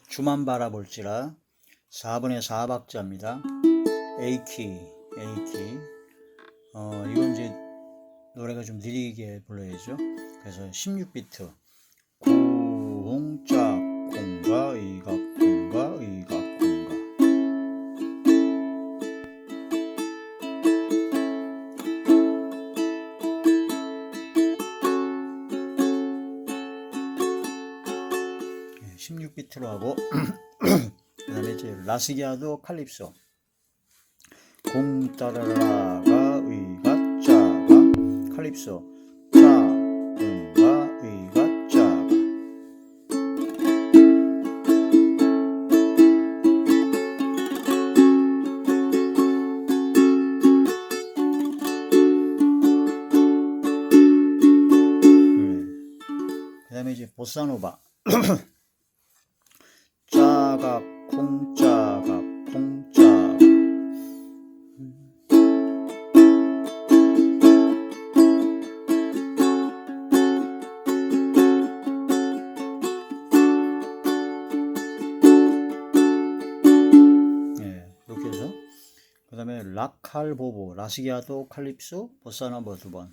주만 바라볼지라 4분의 4박자입니다. A키. 이건 이제 노래가 좀 느리게 불러야죠. 그래서 16비트. 공짜 공가 이가 공가 이가 공가. 네, 16비트로 하고 그 다음에 이제 라스기아도 칼립소. 공 따라라가 의가 짜가 칼립소 짜 공가 의가 짜가. 그 다음에 이제 보사노바 짜가 콩짜가 콩짜가. 이렇게 해서 그 다음에 라칼보보 라스기아도 칼립소 보사노바 2번.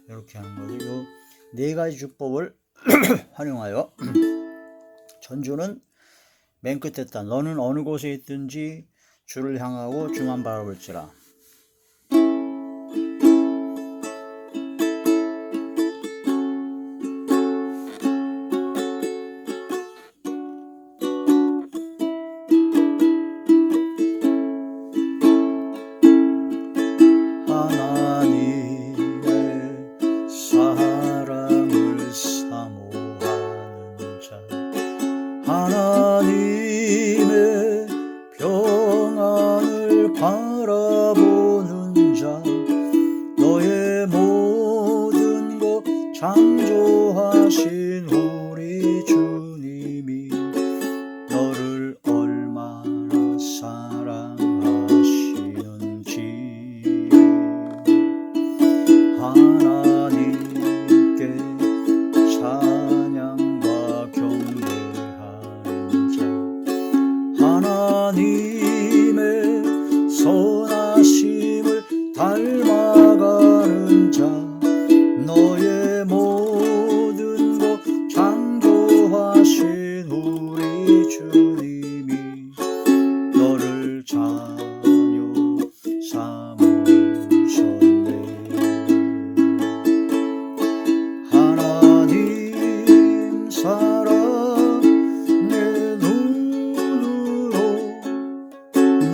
이렇게 하는 거죠. 요 네 가지 주법을 활용하여 전주는 맨 끝에 있다. 너는 어느 곳에 있든지 주를 향하고 주만 바라볼지라. 하나님의 평안을 바라보는 자, 너의 모든 것 창조하신 우리 주님이 너를 얼마나 사랑하시는지 하나님께 찬양과 경배하는 자, 하나님의 선하심을 닮아가는 자, 너의 모든 것 창조하신 우리 주님이 너를 자녀 삼으셨네. 하나님 사랑 내 눈으로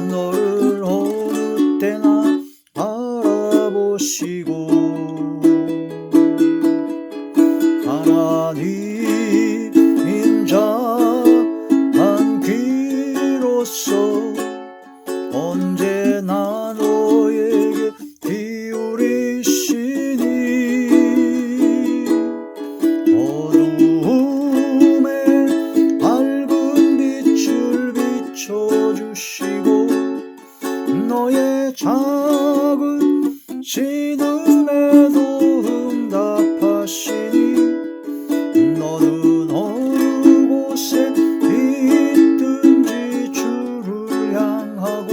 너를 어느 때나 바라보시고 하나님 인자한 귀로서 언제나 너에게 기울이시니 어두움에 밝은 빛을 비춰주시고 너의 작은 신음에도 응답하시니 너는 어느 곳에 있든지 주를 향하고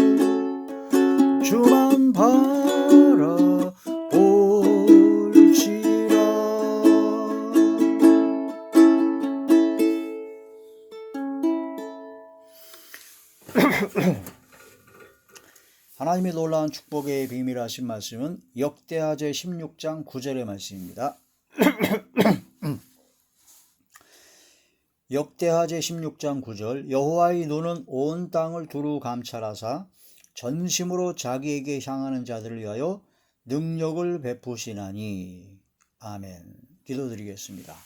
주만 바라볼지라. 하나님의 놀라운 축복의 비밀 하신 말씀은 역대하제 16장 9절의 말씀입니다. 역대하제 16장 9절. 여호와의 눈은 온 땅을 두루 감찰하사 전심으로 자기에게 향하는 자들을 위하여 능력을 베푸시나니. 아멘. 기도드리겠습니다.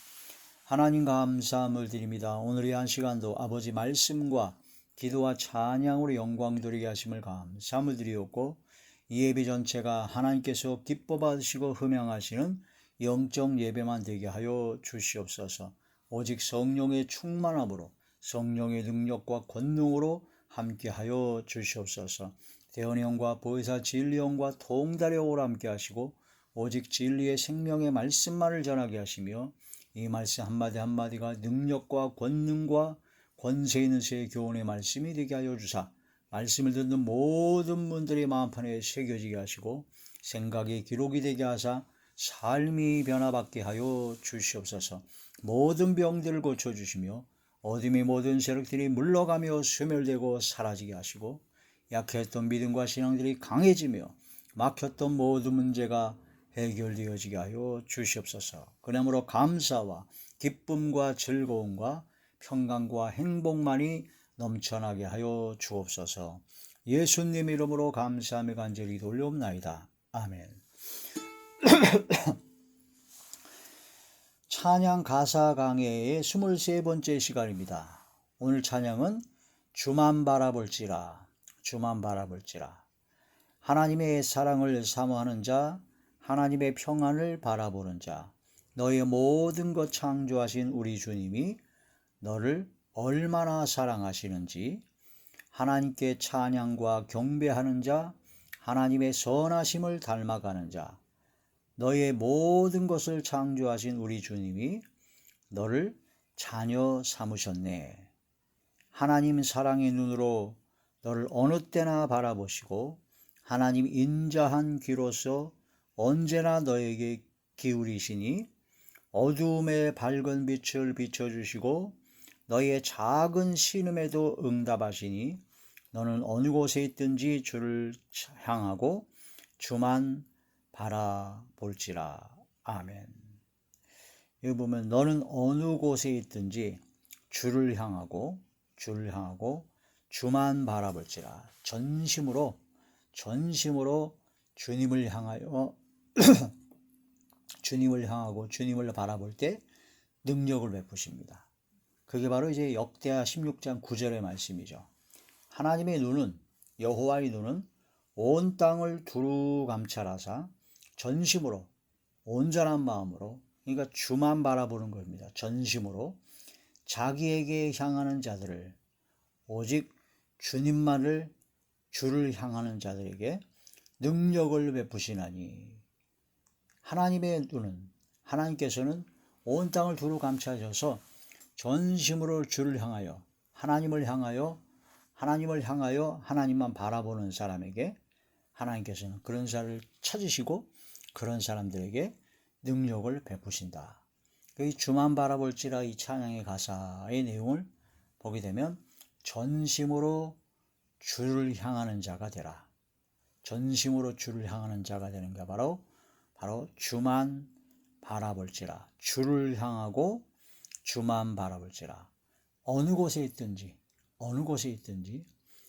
하나님 감사함을 드립니다. 오늘 이 한 시간도 아버지 말씀과 기도와 찬양으로 영광 돌리게 하심을 감사함을 드리옵고 이 예배 전체가 하나님께서 기뻐 받으시고 흠양하시는 영적 예배만 되게 하여 주시옵소서. 오직 성령의 충만함으로 성령의 능력과 권능으로 함께하여 주시옵소서. 대언의 영과 보혜사 진리 영과 통달의 오라 함께 하시고 오직 진리의 생명의 말씀만을 전하게 하시며 이 말씀 한마디 한마디가 능력과 권능과 권세 있는 새 교훈의 말씀이 되게 하여 주사 말씀을 듣는 모든 분들의 마음판에 새겨지게 하시고 생각의 기록이 되게 하사 삶이 변화받게 하여 주시옵소서. 모든 병들을 고쳐주시며 어둠의 모든 세력들이 물러가며 소멸되고 사라지게 하시고 약했던 믿음과 신앙들이 강해지며 막혔던 모든 문제가 해결되어지게 하여 주시옵소서. 그러므로 감사와 기쁨과 즐거움과 평강과 행복만이 넘쳐나게 하여 주옵소서. 예수님 이름으로 감사하며 간절히 돌려옵나이다. 아멘. 찬양 가사 강해의 23번째 시간입니다. 오늘 찬양은 주만 바라볼지라, 주만 바라볼지라. 하나님의 사랑을 사모하는 자, 하나님의 평안을 바라보는 자, 너의 모든 것 창조하신 우리 주님이 너를 얼마나 사랑하시는지, 하나님께 찬양과 경배하는 자, 하나님의 선하심을 닮아가는 자, 너의 모든 것을 창조하신 우리 주님이 너를 자녀 삼으셨네. 하나님 사랑의 눈으로 너를 어느 때나 바라보시고 하나님 인자한 귀로서 언제나 너에게 기울이시니 어두움의 밝은 빛을 비춰주시고 너의 작은 신음에도 응답하시니 너는 어느 곳에 있든지 주를 향하고 주만 바라볼지라. 아멘. 여기 보면 너는 어느 곳에 있든지 주를 향하고 주만 바라볼지라. 전심으로 주님을 향하여 주님을 향하고 주님을 바라볼 때 능력을 베푸십니다. 그게 바로 이제 역대하 16장 9절의 말씀이죠. 하나님의 눈은, 여호와의 눈은 온 땅을 두루 감찰하사 전심으로 온전한 마음으로, 그러니까 주만 바라보는 겁니다. 전심으로 자기에게 향하는 자들을, 오직 주님만을, 주를 향하는 자들에게 능력을 베푸시나니. 하나님의 눈은, 하나님께서는 온 땅을 두루 감찰하셔서 전심으로 주를 향하여, 하나님을 향하여 하나님만 바라보는 사람에게 하나님께서는 그런 사람을 찾으시고 그런 사람들에게 능력을 베푸신다. 이 주만 바라볼지라 이 찬양의 가사의 내용을 보게 되면 전심으로 주를 향하는 자가 되라. 전심으로 주를 향하는 자가 되는 게 바로 주만 바라볼지라. 주를 향하고 주만 바라볼지라. 어느 곳에 있든지.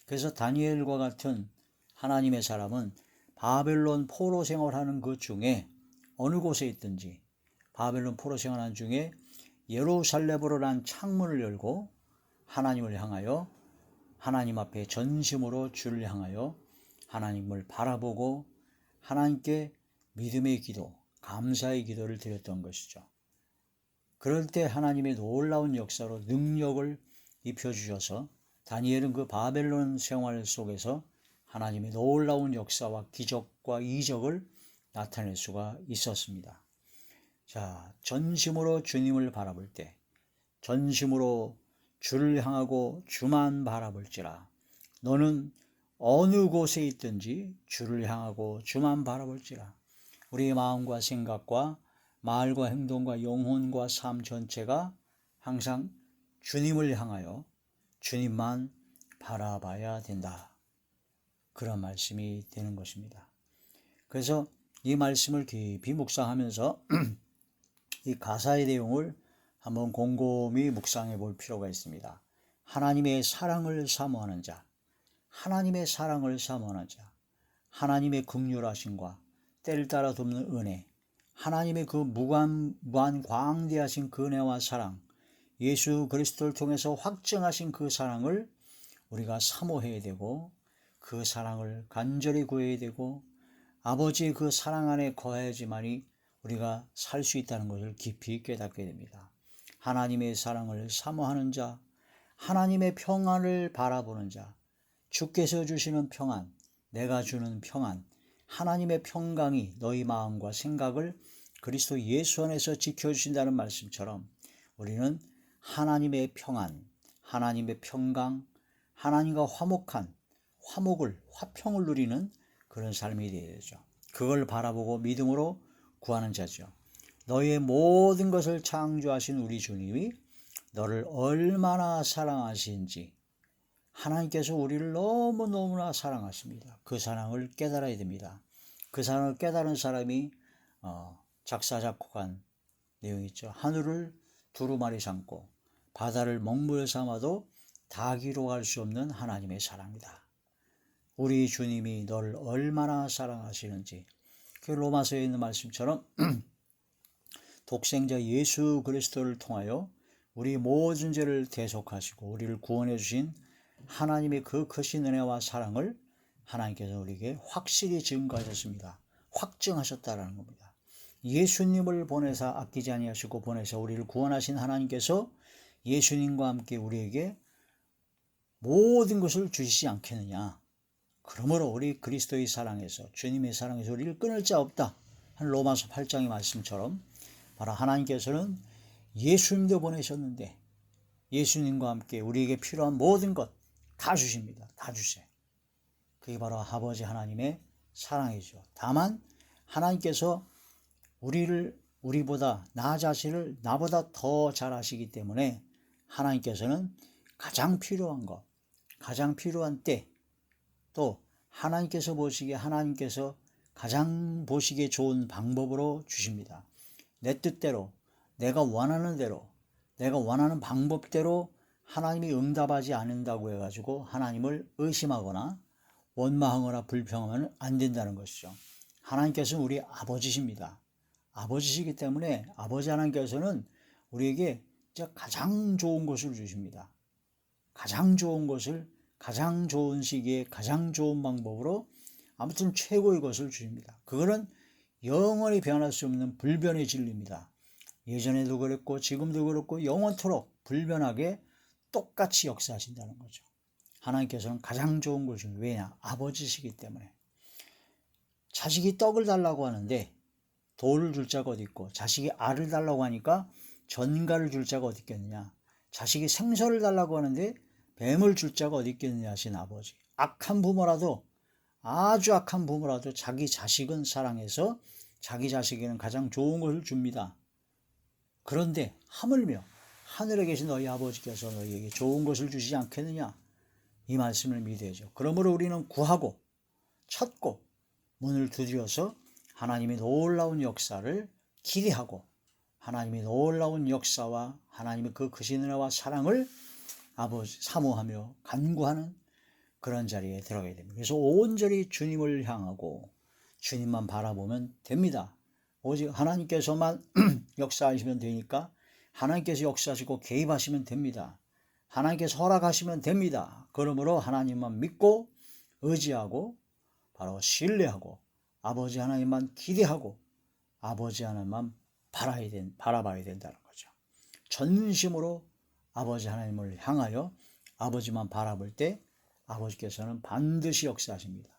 그래서 다니엘과 같은 하나님의 사람은 바벨론 포로 생활하는 그 중에 어느 곳에 있든지, 바벨론 포로 생활하는 중에 예루살렘으로 난 창문을 열고 하나님을 향하여, 하나님 앞에 전심으로 주를 향하여 하나님을 바라보고 하나님께 믿음의 기도, 감사의 기도를 드렸던 것이죠. 그럴 때 하나님의 놀라운 역사로 능력을 입혀주셔서 다니엘은 그 바벨론 생활 속에서 하나님의 놀라운 역사와 기적과 이적을 나타낼 수가 있었습니다. 자, 전심으로 주님을 바라볼 때, 전심으로 주를 향하고 주만 바라볼지라. 너는 어느 곳에 있든지 주를 향하고 주만 바라볼지라. 우리의 마음과 생각과 말과 행동과 영혼과 삶 전체가 항상 주님을 향하여 주님만 바라봐야 된다. 그런 말씀이 되는 것입니다. 그래서 이 말씀을 깊이 묵상하면서 이 가사의 내용을 한번 곰곰이 묵상해 볼 필요가 있습니다. 하나님의 사랑을 사모하는 자, 하나님의 긍휼하심과 때를 따라 돕는 은혜, 하나님의 그 무한 광대하신 그 은혜와 사랑, 예수 그리스도를 통해서 확증하신 그 사랑을 우리가 사모해야 되고, 그 사랑을 간절히 구해야 되고, 아버지의 그 사랑 안에 거해야지만이 우리가 살 수 있다는 것을 깊이 깨닫게 됩니다. 하나님의 사랑을 사모하는 자, 하나님의 평안을 바라보는 자, 주께서 주시는 평안, 내가 주는 평안, 하나님의 평강이 너희 마음과 생각을 그리스도 예수 안에서 지켜주신다는 말씀처럼 우리는 하나님의 평안, 하나님의 평강, 하나님과 화평을 누리는 그런 삶이 되어야 되죠. 그걸 바라보고 믿음으로 구하는 자죠. 너희의 모든 것을 창조하신 우리 주님이 너를 얼마나 사랑하시는지 하나님께서 우리를 너무너무나 사랑하십니다. 그 사랑을 깨달아야 됩니다. 그 사랑을 깨달은 사람이 작사 작곡한 내용이 있죠. 하늘을 두루마리 삼고 바다를 먹물 삼아도 다 기록할 수 없는 하나님의 사랑이다. 우리 주님이 너를 얼마나 사랑하시는지 그 로마서에 있는 말씀처럼 독생자 예수 그리스도를 통하여 우리 모든 죄를 대속하시고 우리를 구원해 주신 하나님의 그 크신 은혜와 사랑을 하나님께서 우리에게 확실히 증거하셨습니다. 확증하셨다라는 겁니다. 예수님을 보내사 아끼지 아니하시고 보내사 우리를 구원하신 하나님께서 예수님과 함께 우리에게 모든 것을 주시지 않겠느냐. 그러므로 우리 그리스도의 사랑에서 주님의 사랑에서 우리를 끊을 자 없다. 한 로마서 8장의 말씀처럼 바로 하나님께서는 예수님도 보내셨는데 예수님과 함께 우리에게 필요한 모든 것 다 주십니다. 다 주세요. 그게 바로 아버지 하나님의 사랑이죠. 다만 하나님께서 우리보다 나 자신을 나보다 더 잘 아시기 때문에 하나님께서는 가장 필요한 것, 가장 필요한 때, 또 하나님께서 가장 보시기에 좋은 방법으로 주십니다. 내 뜻대로, 내가 원하는 대로, 내가 원하는 방법대로 하나님이 응답하지 않는다고 해가지고 하나님을 의심하거나 원망하거나 불평하면 안 된다는 것이죠. 하나님께서는 우리 아버지십니다. 아버지시기 때문에 아버지 하나님께서는 우리에게 가장 좋은 것을 주십니다. 가장 좋은 것을 가장 좋은 시기에 가장 좋은 방법으로 아무튼 최고의 것을 주십니다. 그거는 영원히 변할 수 없는 불변의 진리입니다. 예전에도 그랬고 지금도 그렇고 영원토록 불변하게 똑같이 역사하신다는 거죠. 하나님께서는 가장 좋은 것을 줍니다. 왜냐? 아버지시기 때문에. 자식이 떡을 달라고 하는데 돌을 줄 자가 어디 있고 자식이 알을 달라고 하니까 전갈을 줄 자가 어디 있겠느냐. 자식이 생선을 달라고 하는데 뱀을 줄 자가 어디 있겠느냐 하신 아버지. 아주 악한 부모라도 자기 자식은 사랑해서 자기 자식에게는 가장 좋은 것을 줍니다. 그런데 하물며 하늘에 계신 너희 아버지께서 너희에게 좋은 것을 주시지 않겠느냐. 이 말씀을 믿어야죠. 그러므로 우리는 구하고 찾고 문을 두드려서 하나님의 놀라운 역사를 기대하고 하나님의 놀라운 역사와 하나님의 그 크신 은혜와 사랑을 사모하며 간구하는 그런 자리에 들어가야 됩니다. 그래서 온전히 주님을 향하고 주님만 바라보면 됩니다. 오직 하나님께서만 역사하시면 되니까 하나님께서 역사하시고 개입하시면 됩니다. 하나님께서 허락하시면 됩니다. 그러므로 하나님만 믿고 의지하고 바로 신뢰하고 아버지 하나님만 기대하고 아버지 하나님만 바라봐야 된다는 거죠. 전심으로 아버지 하나님을 향하여 아버지만 바라볼 때 아버지께서는 반드시 역사하십니다.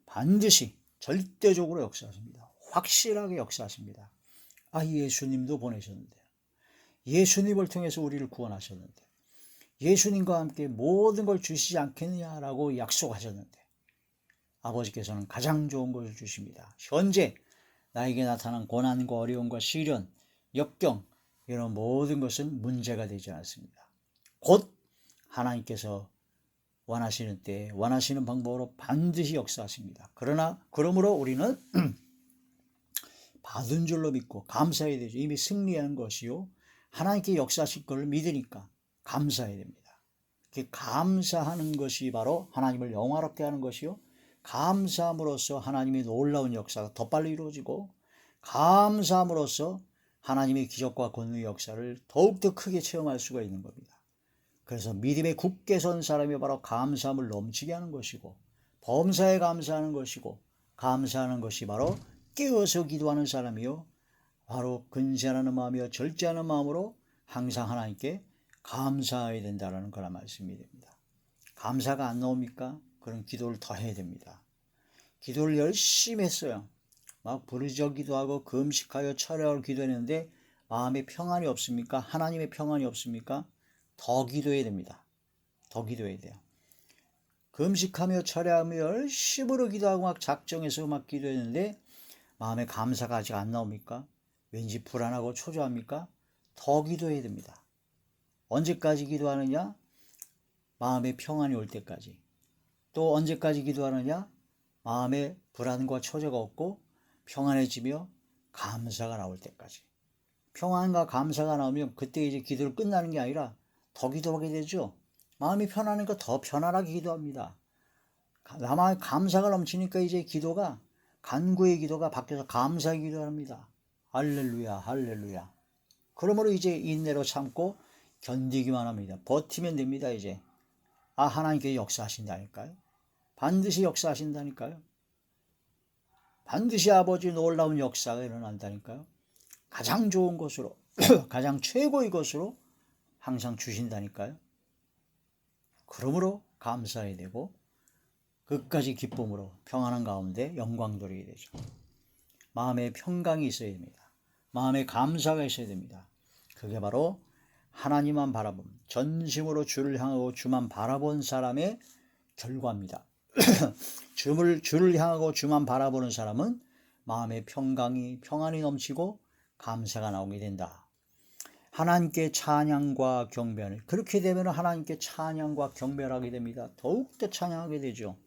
반드시 절대적으로 역사하십니다. 확실하게 역사하십니다. 예수님도 보내셨는데 예수님을 통해서 우리를 구원하셨는데 예수님과 함께 모든 걸 주시지 않겠느냐라고 약속하셨는데 아버지께서는 가장 좋은 것을 주십니다. 현재 나에게 나타난 고난과 어려움과 시련, 역경 이런 모든 것은 문제가 되지 않습니다. 곧 하나님께서 원하시는 때 원하시는 방법으로 반드시 역사하십니다. 그러므로 우리는 받은 줄로 믿고 감사해야 되죠. 이미 승리한 것이요 하나님께 역사하실 것을 믿으니까 감사해야 됩니다. 감사하는 것이 바로 하나님을 영화롭게 하는 것이요 감사함으로써 하나님의 놀라운 역사가 더 빨리 이루어지고 감사함으로써 하나님의 기적과 권능의 역사를 더욱더 크게 체험할 수가 있는 겁니다. 그래서 믿음에 굳게 선 사람이 바로 감사함을 넘치게 하는 것이고 범사에 감사하는 것이고 감사하는 것이 바로 깨어서 기도하는 사람이요 바로 근신하는 마음이요 절제하는 마음으로 항상 하나님께 감사해야 된다는 그런 말씀이 됩니다. 감사가 안 나옵니까? 그런 기도를 더 해야 됩니다. 기도를 열심히 했어요. 막 부르짖기도 하고 금식하여 철야를 기도했는데 마음에 평안이 없습니까? 하나님의 평안이 없습니까? 더 기도해야 됩니다. 더 기도해야 돼요. 금식하며 철야하며 열심으로 기도하고 막 작정해서 막 기도했는데 마음에 감사가 아직 안 나옵니까? 왠지 불안하고 초조합니까? 더 기도해야 됩니다. 언제까지 기도하느냐? 마음에 평안이 올 때까지. 또 언제까지 기도하느냐? 마음에 불안과 초조가 없고 평안해지며 감사가 나올 때까지. 평안과 감사가 나오면 그때 이제 기도를 끝나는 게 아니라 더 기도하게 되죠. 마음이 편하니까 더 편안하게 기도합니다. 나만 감사가 넘치니까 이제 기도가 간구의 기도가 바뀌어서 감사의 기도합니다. 할렐루야, 할렐루야. 그러므로 이제 인내로 참고 견디기만 합니다. 버티면 됩니다. 이제 하나님께 역사하신다니까요. 반드시 역사하신다니까요. 반드시 아버지 놀라운 역사가 일어난다니까요. 가장 좋은 것으로 가장 최고의 것으로 항상 주신다니까요. 그러므로 감사해야 되고 끝까지 기쁨으로 평안한 가운데 영광 돌리게 되죠. 마음에 평강이 있어야 됩니다. 마음에 감사가 있어야 됩니다. 그게 바로 하나님만 바라본, 전심으로 주를 향하고 주만 바라본 사람의 결과입니다. 주를 향하고 주만 바라보는 사람은 마음의 평안이 넘치고 감사가 나오게 된다. 하나님께 찬양과 경배를, 그렇게 되면 하나님께 찬양과 경배를 하게 됩니다. 더욱더 찬양하게 되죠.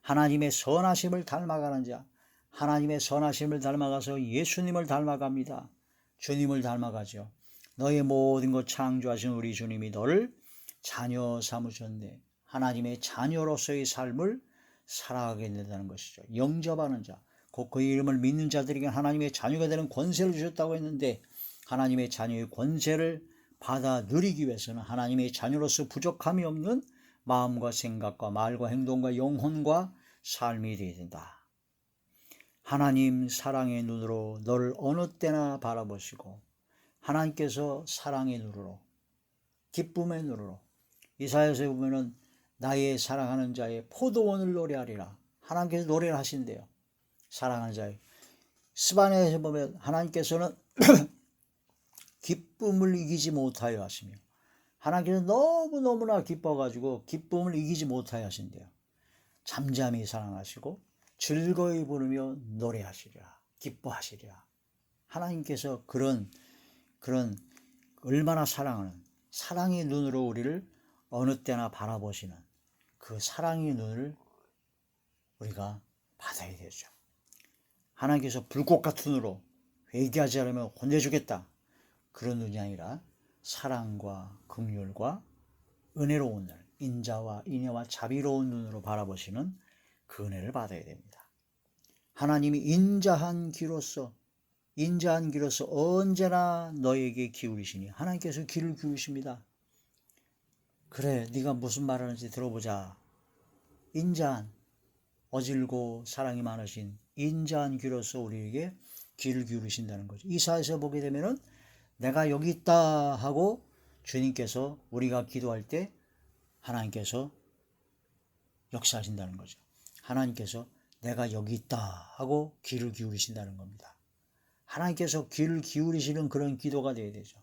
하나님의 선하심을 닮아가는 자, 하나님의 선하심을 닮아가서 예수님을 닮아갑니다. 주님을 닮아가죠. 너의 모든 것 창조하신 우리 주님이 너를 자녀 삼으셨네. 하나님의 자녀로서의 삶을 살아가게 된다는 것이죠. 영접하는 자, 곧 그 이름을 믿는 자들에게 하나님의 자녀가 되는 권세를 주셨다고 했는데 하나님의 자녀의 권세를 받아 누리기 위해서는 하나님의 자녀로서 부족함이 없는 마음과 생각과 말과 행동과 영혼과 삶이 되어야 된다. 하나님 사랑의 눈으로 너를 어느 때나 바라보시고 하나님께서 사랑의 눈으로, 기쁨의 눈으로, 이사야서에 보면은 나의 사랑하는 자의 포도원을 노래하리라. 하나님께서 노래를 하신대요. 사랑하는 자의. 스바냐에서 보면 하나님께서는 기쁨을 이기지 못하여 하시며 하나님께서 너무너무나 기뻐가지고 기쁨을 이기지 못하여 하신대요. 잠잠히 사랑하시고 즐거이 부르며 노래하시리라. 기뻐하시리라. 하나님께서 그런 얼마나 사랑하는 사랑의 눈으로 우리를 어느 때나 바라보시는 그 사랑의 눈을 우리가 받아야 되죠. 하나님께서 불꽃 같은 눈으로 회개하지 않으면 혼내주겠다. 그런 눈이 아니라 사랑과 긍휼과 은혜로운 눈, 인자와 인애와 자비로운 눈으로 바라보시는 그 은혜를 받아야 됩니다. 하나님이 인자한 귀로서 언제나 너에게 기울이시니 하나님께서 귀를 기울이십니다. 그래, 네가 무슨 말하는지 들어보자. 인자한, 어질고 사랑이 많으신 인자한 귀로서 우리에게 귀를 기울이신다는 거죠. 이사야에서 보게 되면은 내가 여기 있다 하고 주님께서 우리가 기도할 때 하나님께서 역사하신다는 거죠. 하나님께서 내가 여기 있다 하고 귀를 기울이신다는 겁니다. 하나님께서 귀를 기울이시는 그런 기도가 되어야 되죠.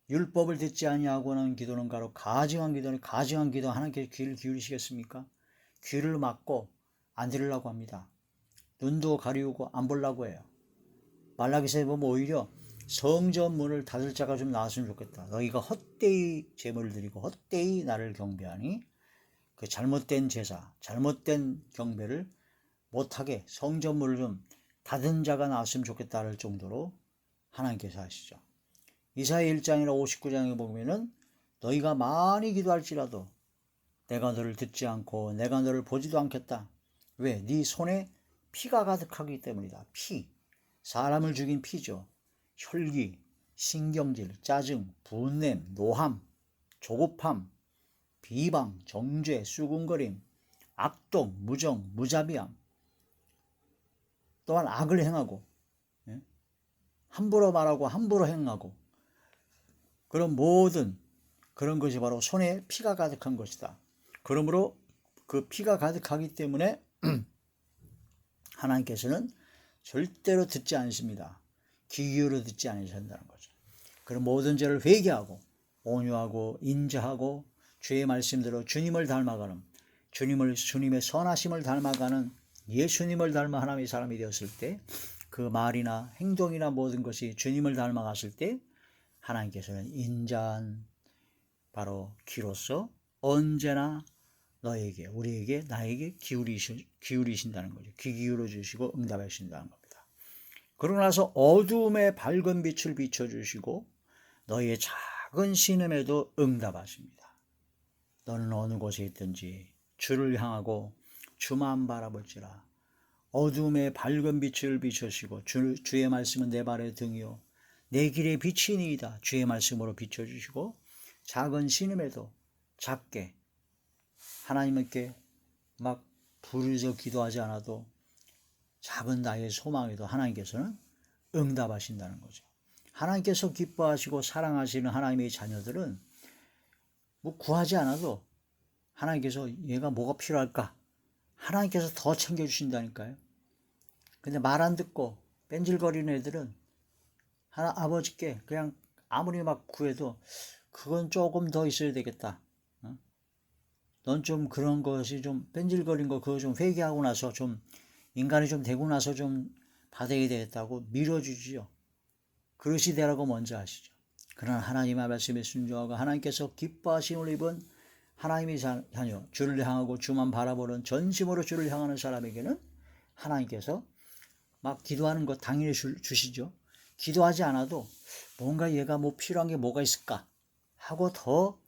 율법을 듣지 아니하고는 기도는 가로 가증한 기도는 가증한 기도. 하나님께서 귀를 기울이시겠습니까? 귀를 막고 안 들으려고 합니다. 눈도 가리우고 안 보려고 해요. 말라기서에 보면 오히려 성전 문을 닫을 자가 좀 나왔으면 좋겠다. 너희가 헛되이 제물을 드리고 헛되이 나를 경배하니 그 잘못된 제사, 잘못된 경배를 못하게 성전 문을 좀 닫은 자가 나왔으면 좋겠다 할 정도로 하나님께서 하시죠. 이사야 1장이나 59장에 보면은 너희가 많이 기도할지라도 내가 너를 듣지 않고 내가 너를 보지도 않겠다. 왜? 네 손에 피가 가득하기 때문이다. 피, 사람을 죽인 피죠. 혈기, 신경질, 짜증, 분냄, 노함, 조급함, 비방, 정죄, 수군거림, 악독, 무정, 무자비함, 또한 악을 행하고 함부로 말하고 함부로 행하고 그런 모든 그런 것이 바로 손에 피가 가득한 것이다. 그러므로 그 피가 가득하기 때문에 하나님께서는 절대로 듣지 않으십니다. 귀 기울여 듣지 않으신다는 거죠. 그럼 모든 죄를 회개하고 온유하고 인자하고 주의 말씀대로 주님을 닮아가는 주님의 선하심을 닮아가는 예수님을 닮아 하나님의 사람이 되었을 때 그 말이나 행동이나 모든 것이 주님을 닮아갔을 때 하나님께서는 인자한 바로 귀로서 언제나 너에게 우리에게 나에게 기울이신다는 거죠. 귀 기울여 주시고 응답해 주신다는 겁니다. 그러고 나서 어두움에 밝은 빛을 비춰주시고 너희의 작은 신음에도 응답하십니다. 너는 어느 곳에 있든지 주를 향하고 주만 바라볼지라. 어두움에 밝은 빛을 비추시고 주의 말씀은 내 발의 등이요 내 길의 빛이니이다. 주의 말씀으로 비춰주시고 작은 신음에도 작게 하나님께 막 부르짖어 기도하지 않아도 작은 나의 소망에도 하나님께서는 응답하신다는 거죠. 하나님께서 기뻐하시고 사랑하시는 하나님의 자녀들은 뭐 구하지 않아도 하나님께서 얘가 뭐가 필요할까? 하나님께서 더 챙겨주신다니까요. 근데 말 안 듣고 뺀질거리는 애들은 아버지께 그냥 아무리 막 구해도 그건 조금 더 있어야 되겠다. 넌 좀 그런 것이 좀 뺀질거린 거 그거 좀 회개하고 나서 좀 인간이 좀 되고 나서 좀 받아야 되겠다고 밀어주지요. 그릇이 되라고 먼저 하시죠. 그러나 하나님의 말씀에 순종하고 하나님께서 기뻐하심을 입은 하나님의 자녀, 주를 향하고 주만 바라보는 전심으로 주를 향하는 사람에게는 하나님께서 막 기도하는 거 당연히 주시죠. 기도하지 않아도 뭔가 얘가 뭐 필요한 게 뭐가 있을까 하고 더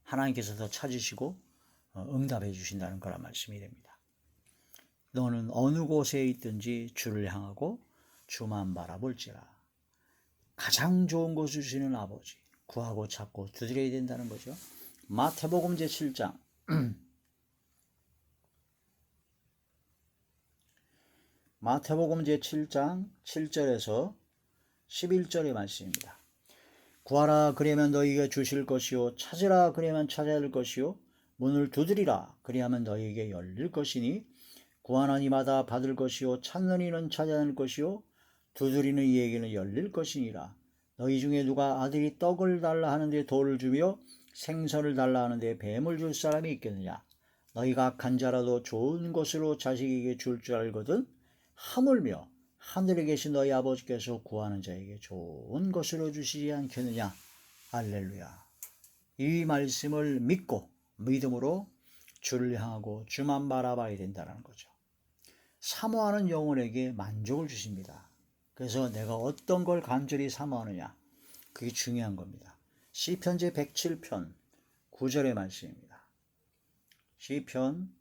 하나님께서 더 찾으시고 응답해 주신다는 거란 말씀이 됩니다. 너는 어느 곳에 있든지 주를 향하고 주만 바라볼지라. 가장 좋은 것을 주시는 아버지 구하고 찾고 두드려야 된다는 거죠. 마태복음 제7장 마태복음 제7장 7절에서 11절의 말씀입니다. 구하라 그리하면 너희에게 주실 것이요 찾으라 그리하면 찾아낼 것이요 문을 두드리라 그리하면 너희에게 열릴 것이니 구하는 이마다 받을 것이요 찾는 이는 찾아낼 것이요 두드리는 이에게는 열릴 것이니라. 너희 중에 누가 아들이 떡을 달라 하는데 돌을 주며 생선을 달라 하는데 뱀을 줄 사람이 있겠느냐. 너희가 악한 자라도 좋은 것으로 자식에게 줄 줄 알거든 하물며 하늘에 계신 너희 아버지께서 구하는 자에게 좋은 것으로 주시지 않겠느냐. 할렐루야. 이 말씀을 믿고 믿음으로 주를 향하고 주만 바라봐야 된다는 거죠. 사모하는 영혼에게 만족을 주십니다. 그래서 내가 어떤 걸 간절히 사모하느냐 그게 중요한 겁니다. 시편 제107편 9절의 말씀입니다. 시편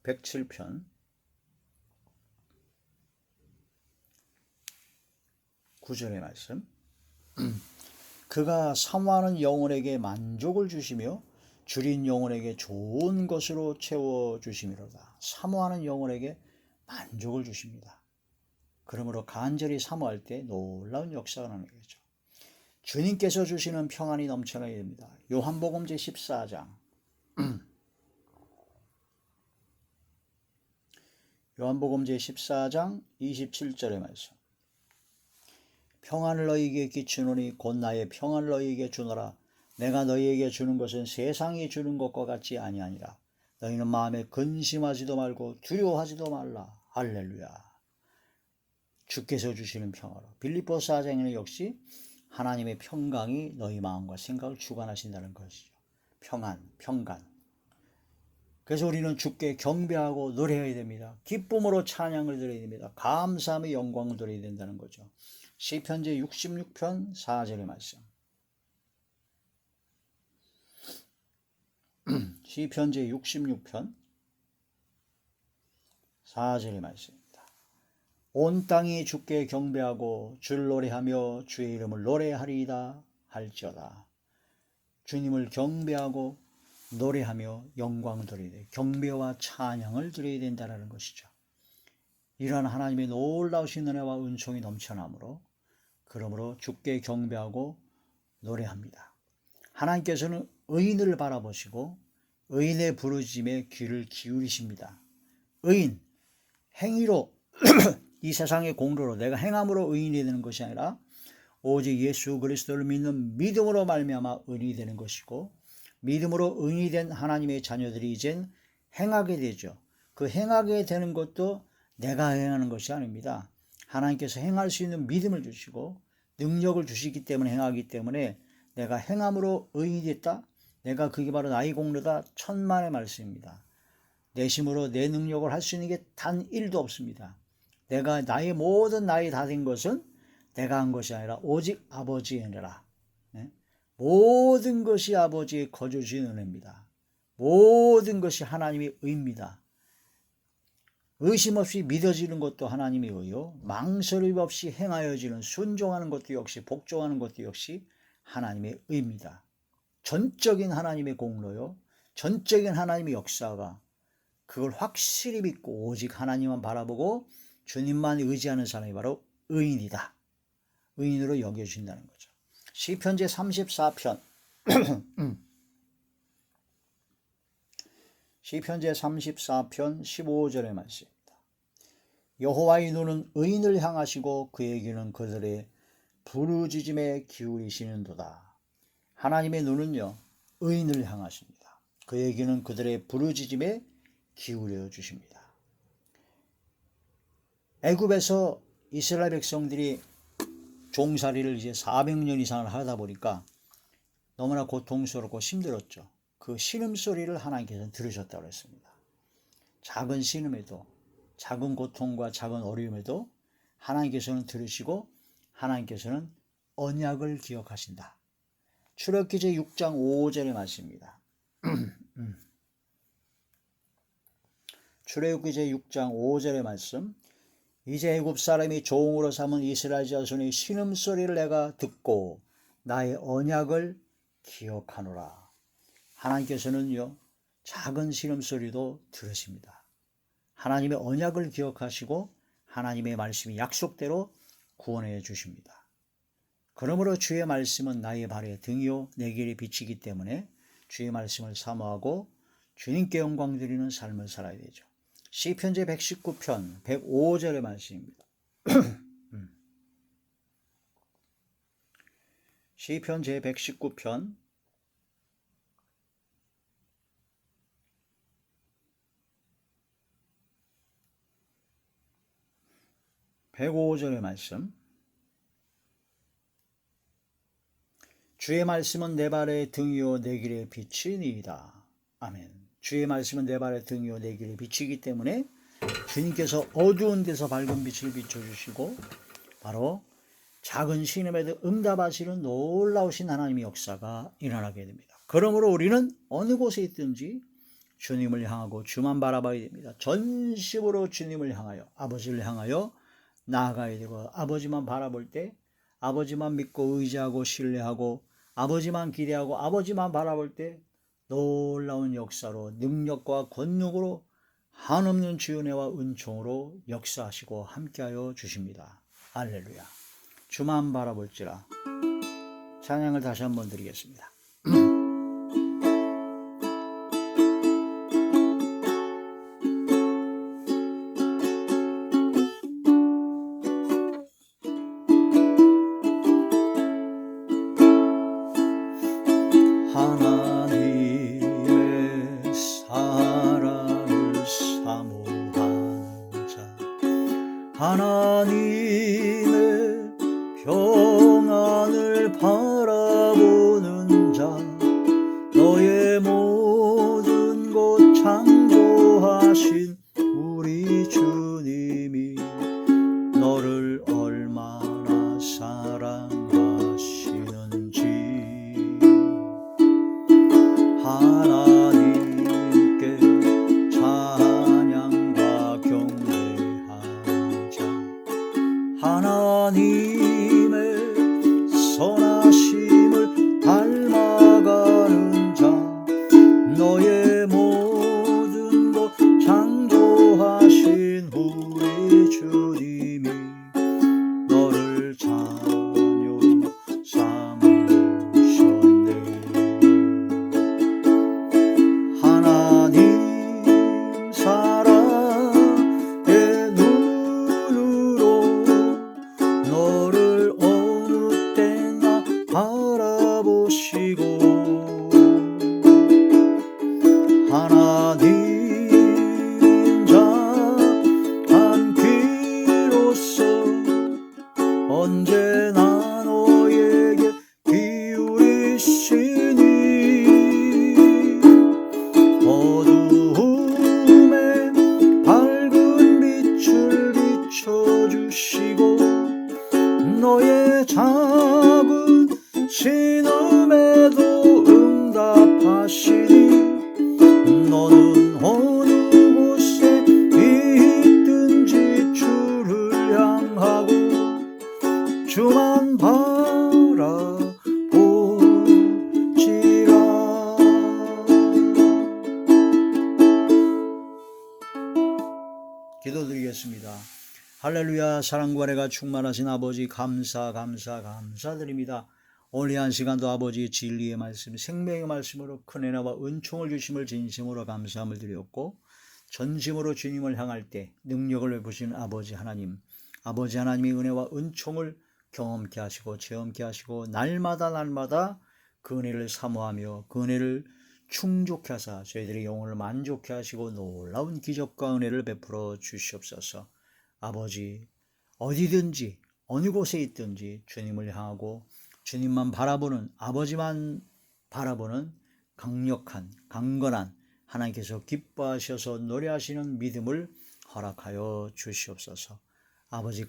107편 9절의 말씀 그가 사모하는 영혼에게 만족을 주시며 줄인 영혼에게 좋은 것으로 채워주심이로다. 사모하는 영혼에게 만족을 주십니다. 그러므로 간절히 사모할 때 놀라운 역사가 나는 거죠. 주님께서 주시는 평안이 넘쳐나야 됩니다. 요한복음 제14장 요한복음 제14장 27절의 말씀 평안을 너희에게 끼치노니 곧 나의 평안을 너희에게 주노라. 내가 너희에게 주는 것은 세상이 주는 것과 같지 아니하니라. 너희는 마음에 근심하지도 말고 두려워하지도 말라. 할렐루야. 주께서 주시는 평화로 빌립보서 4장에는 역시 하나님의 평강이 너희 마음과 생각을 주관하신다는 것이죠. 평간. 그래서 우리는 주께 경배하고 노래해야 됩니다. 기쁨으로 찬양을 드려야 됩니다. 감사함의 영광을 드려야 된다는 거죠. 시편 제66편 4절의 말씀 시편 제66편 4절의 말씀입니다. 온 땅이 주께 경배하고 주를 노래하며 주의 이름을 노래하리이다 할지어다. 주님을 경배하고 노래하며 영광을 드려야 돼. 경배와 찬양을 드려야 된다는 것이죠. 이러한 하나님의 놀라우신 은혜와 은총이 넘쳐나므로 그러므로 주께 경배하고 노래합니다. 하나님께서는 의인을 바라보시고 의인의 부르짖음에 귀를 기울이십니다. 의인, 행위로 이 세상의 공로로 내가 행함으로 의인이 되는 것이 아니라 오직 예수 그리스도를 믿는 믿음으로 말미암아 의인이 되는 것이고, 믿음으로 의인이 된 하나님의 자녀들이 이젠 행하게 되죠. 그 행하게 되는 것도 내가 행하는 것이 아닙니다. 하나님께서 행할 수 있는 믿음을 주시고 능력을 주시기 때문에 행하기 때문에 내가 행함으로 의인이 됐다. 내가 그게 바로 나의 공로다. 천만의 말씀입니다. 내 힘으로 내 능력을 할 수 있는 게 단 1도 없습니다. 내가 나의 모든 나의 다 된 것은 내가 한 것이 아니라 오직 아버지의 은혜라. 모든 것이 아버지의 거저주신 은혜입니다. 모든 것이 하나님의 의입니다. 의심 없이 믿어지는 것도 하나님의 의요, 망설임 없이 행하여지는 순종하는 것도 역시, 복종하는 것도 역시 하나님의 의입니다. 전적인 하나님의 공로요, 전적인 하나님의 역사가, 그걸 확실히 믿고 오직 하나님만 바라보고 주님만 의지하는 사람이 바로 의인이다. 의인으로 여겨진다는 거죠. 시편 제34편 시편 제34편 15절의 말씀입니다. 여호와의 눈은 의인을 향하시고 그의 귀는 그들의 부르짖음에 기울이시는도다. 하나님의 눈은요, 의인을 향하십니다. 그의 귀는 그들의 부르짖음에 기울여 주십니다. 애굽에서 이스라엘 백성들이 종살이를 이제 400년 이상을 하다 보니까 너무나 고통스럽고 힘들었죠. 그 신음소리를 하나님께서는 들으셨다고 했습니다. 작은 신음에도, 작은 고통과 작은 어려움에도 하나님께서는 들으시고 하나님께서는 언약을 기억하신다. 출애굽기 제6장 5절의 말씀입니다. 출애굽기 제6장 5절의 말씀. 이제 애굽 사람이 종으로 삼은 이스라엘 자손의 신음소리를 내가 듣고 나의 언약을 기억하노라. 하나님께서는요, 작은 신음소리도 들으십니다. 하나님의 언약을 기억하시고 하나님의 말씀이 약속대로 구원해 주십니다. 그러므로 주의 말씀은 나의 발의 등이요 내 길에 비치기 때문에 주의 말씀을 사모하고 주님께 영광 드리는 삶을 살아야 되죠. 시편 제119편 105절의 말씀입니다. 시편 제119편 105절의 말씀. 주의 말씀은 내 발의 등이요 내 길의 빛이니이다. 아멘. 주의 말씀은 내 발의 등이요 내 길에 비치기 때문에 주님께서 어두운 데서 밝은 빛을 비춰주시고 바로 작은 신음에도 응답하시는 놀라우신 하나님의 역사가 일어나게 됩니다. 그러므로 우리는 어느 곳에 있든지 주님을 향하고 주만 바라봐야 됩니다. 전심으로 주님을 향하여, 아버지를 향하여 나아가야 되고, 아버지만 바라볼 때, 아버지만 믿고 의지하고 신뢰하고, 아버지만 기대하고, 아버지만 바라볼 때 놀라운 역사로, 능력과 권능으로, 한없는 주의 은혜와 은총으로 역사하시고 함께하여 주십니다. 할렐루야. 주만 바라볼지라. 찬양을 다시 한번 드리겠습니다. 하나님의 평안을 바라보는 자, 너의 모든 것 창조하신 우리 주님이 너를 얼마나 사랑하시는지 하나님께 찬양과 경배하자. 하나님의 선하심을 닮아가는 자, 너의 모든 것 창조하신 우리 주님이 너를 자녀 삼으셨네. 하나님 사랑에 들어주시고 너의 작은 신음에도 응답하시니 너는 어느 곳에 있든지 주를 향하고 주만 바라보지라. 기도드리겠습니다. 할렐루야. 사랑과 은혜가 충만하신 아버지, 감사드립니다. 오늘 한 시간도 아버지 진리의 말씀, 생명의 말씀으로 큰 은혜와 은총을 주심을 진심으로 감사함을 드렸고, 전심으로 주님을 향할 때 능력을 베푸신 아버지 하나님의 은혜와 은총을 경험케 하시고 체험케 하시고 날마다 그 은혜를 사모하며 그 은혜를 충족케 하사 저희들의 영혼을 만족케 하시고 놀라운 기적과 은혜를 베풀어 주시옵소서. 아버지, 어디든지 어느 곳에 있든지 주님을 향하고 주님만 바라보는, 아버지만 바라보는 강력한 강건한 하나님께서 기뻐하셔서 노래하시는 믿음을 허락하여 주시옵소서. 아버지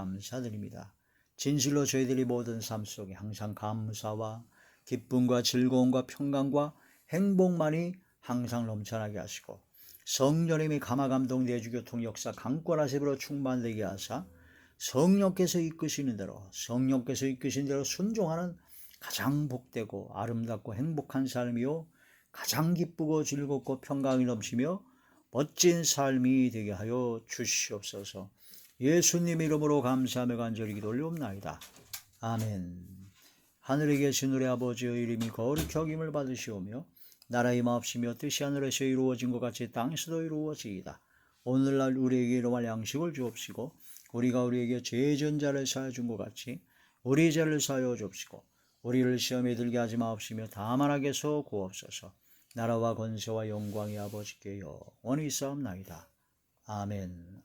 감사드립니다. 진실로 저희들이 모든 삶 속에 항상 감사와 기쁨과 즐거움과 평강과 행복만이 항상 넘쳐나게 하시고 성령님이 감화감동 내주교통 역사 강권하심으로 충만되게 하사 성령께서 이끄시는 대로 순종하는 가장 복되고 아름답고 행복한 삶이요 가장 기쁘고 즐겁고 평강이 넘치며 멋진 삶이 되게 하여 주시옵소서. 예수님 이름으로 감사하며 간절히 기도 올리옵나이다. 아멘. 하늘에 계신 우리 아버지의 이름이 거룩히 여김을 받으시오며 나라의 마옵시며 뜻이 하늘에서 이루어진 것 같이 땅에서도 이루어지이다. 오늘날 우리에게 일용할 양식을 주옵시고 우리가 우리에게 죄진 자를 사하여 준 것 같이 우리 죄를 사하여 주옵시고 우리를 시험에 들게 하지 마옵시며 다만 악에서 구하옵소서. 나라와 권세와 영광이 아버지께 영원히 있사옵나이다. 아멘.